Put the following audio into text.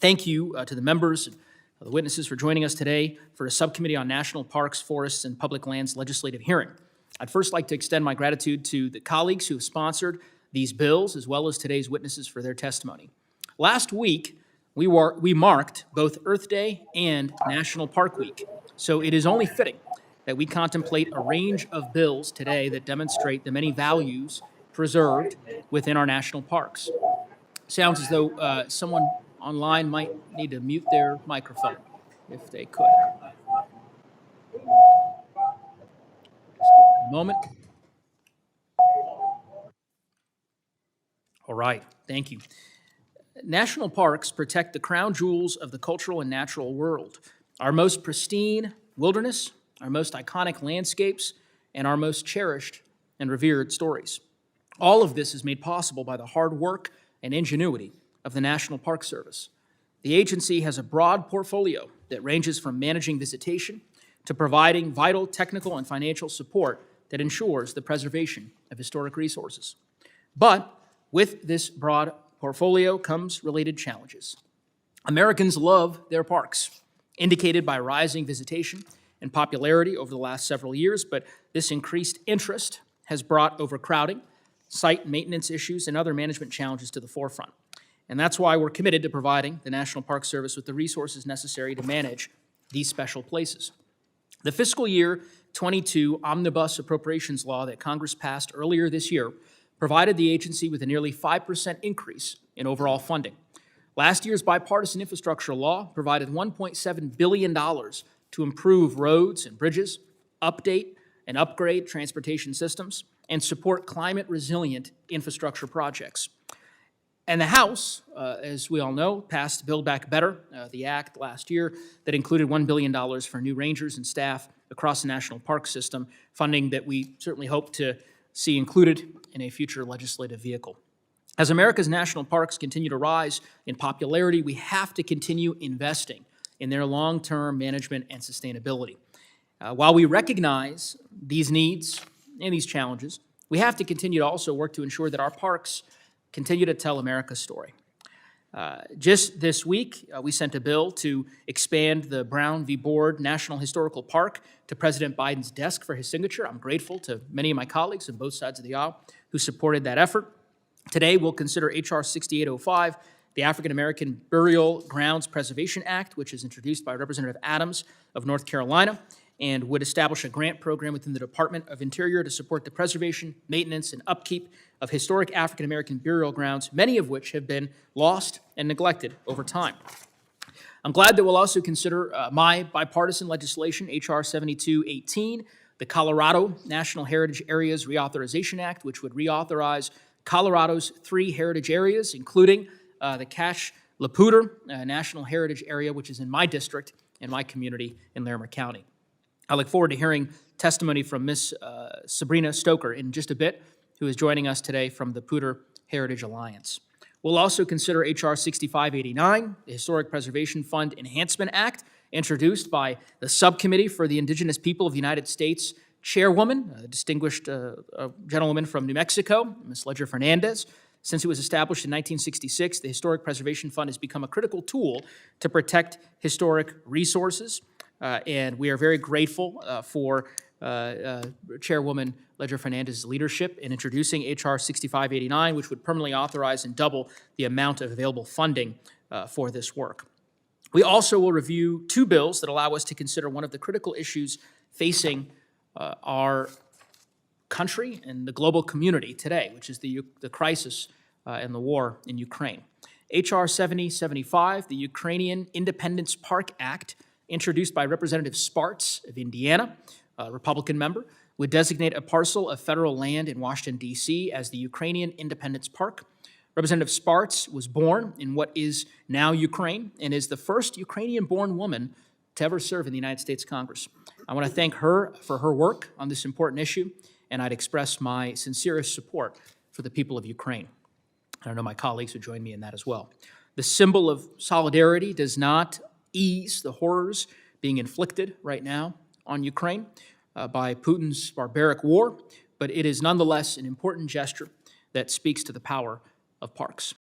Thank you to the members, the witnesses for joining us today for a subcommittee on national parks, forests, and public lands legislative hearing. I'd first like to extend my gratitude to the colleagues who have sponsored these bills, as well as today's witnesses for their testimony. Last week, we marked both Earth Day and National Park Week, so it is only fitting that we contemplate a range of bills today that demonstrate the many values preserved within our national parks. Sounds as though someone online might need to mute their microphone, if they could. Just a moment. All right, thank you. National parks protect the crown jewels of the cultural and natural world, our most pristine wilderness, our most iconic landscapes, and our most cherished and revered stories. All of this is made possible by the hard work and ingenuity of the National Park Service. The agency has a broad portfolio that ranges from managing visitation to providing vital technical and financial support that ensures the preservation of historic resources. But with this broad portfolio comes related challenges. Americans love their parks, indicated by rising visitation and popularity over the last several years, but this increased interest has brought overcrowding, site maintenance issues, and other management challenges to the forefront. And that's why we're committed to providing the National Park Service with the resources necessary to manage these special places. The fiscal year 22 Omnibus Appropriations Law that Congress passed earlier this year provided the agency with a nearly 5% increase in overall funding. Last year's bipartisan infrastructure law provided $1.7 billion to improve roads and bridges, update and upgrade transportation systems, and support climate-resilient infrastructure projects. And the House, as we all know, passed Build Back Better, the act last year that included $1 billion for new rangers and staff across the national park system, funding that we certainly hope to see included in a future legislative vehicle. As America's national parks continue to rise in popularity, we have to continue investing in their long-term management and sustainability. While we recognize these needs and these challenges, we have to continue to also work to ensure that our parks continue to tell America's story. Just this week, we sent a bill to expand the Brown v. Board National Historical Park to President Biden's desk for his signature. I'm grateful to many of my colleagues on both sides of the aisle who supported that effort. Today, we'll consider H.R. 6805, the African American Burial Grounds Preservation Act, which is introduced by Representative Adams of North Carolina and would establish a grant program within the Department of Interior to support the preservation, maintenance, and upkeep of historic African American burial grounds, many of which have been lost and neglected over time. I'm glad that we'll also consider my bipartisan legislation, H.R. 7218, the Colorado National Heritage Areas Reauthorization Act, which would reauthorize Colorado's 3 heritage areas, including the Cache La Poudre National Heritage Area, which is in my district and my community in Larimer County. I look forward to hearing testimony from Ms. Sabrina Stoker in just a bit, who is joining us today from the Poudre Heritage Alliance. We'll also consider H.R. 6589, the Historic Preservation Fund Enhancement Act, introduced by the Subcommittee for the Indigenous People of the United States Chairwoman, a distinguished gentlewoman from New Mexico, Ms. Ledger Fernandez. Since it was established in 1966, the Historic Preservation Fund has become a critical tool to protect historic resources, and we are very grateful for Chairwoman Ledger Fernandez's leadership in introducing H.R. 6589, which would permanently authorize and double the amount of available funding for this work. We also will review 2 bills that allow us to consider one of the critical issues facing our country and the global community today, which is the crisis and the war in Ukraine. H.R. 7075, the Ukrainian Independence Park Act, introduced by Representative Sparts of Indiana, a Republican member, would designate a parcel of federal land in Washington, D.C. as the Ukrainian Independence Park. Representative Sparts was born in what is now Ukraine and is the first Ukrainian-born woman to ever serve in the United States Congress. I want to thank her for her work on this important issue, and I'd express my sincerest support for the people of Ukraine. I know my colleagues would join me in that as well. The symbol of solidarity does not ease the horrors being inflicted right now on Ukraine by Putin's barbaric war, but it is nonetheless an important gesture that speaks to the power of parks.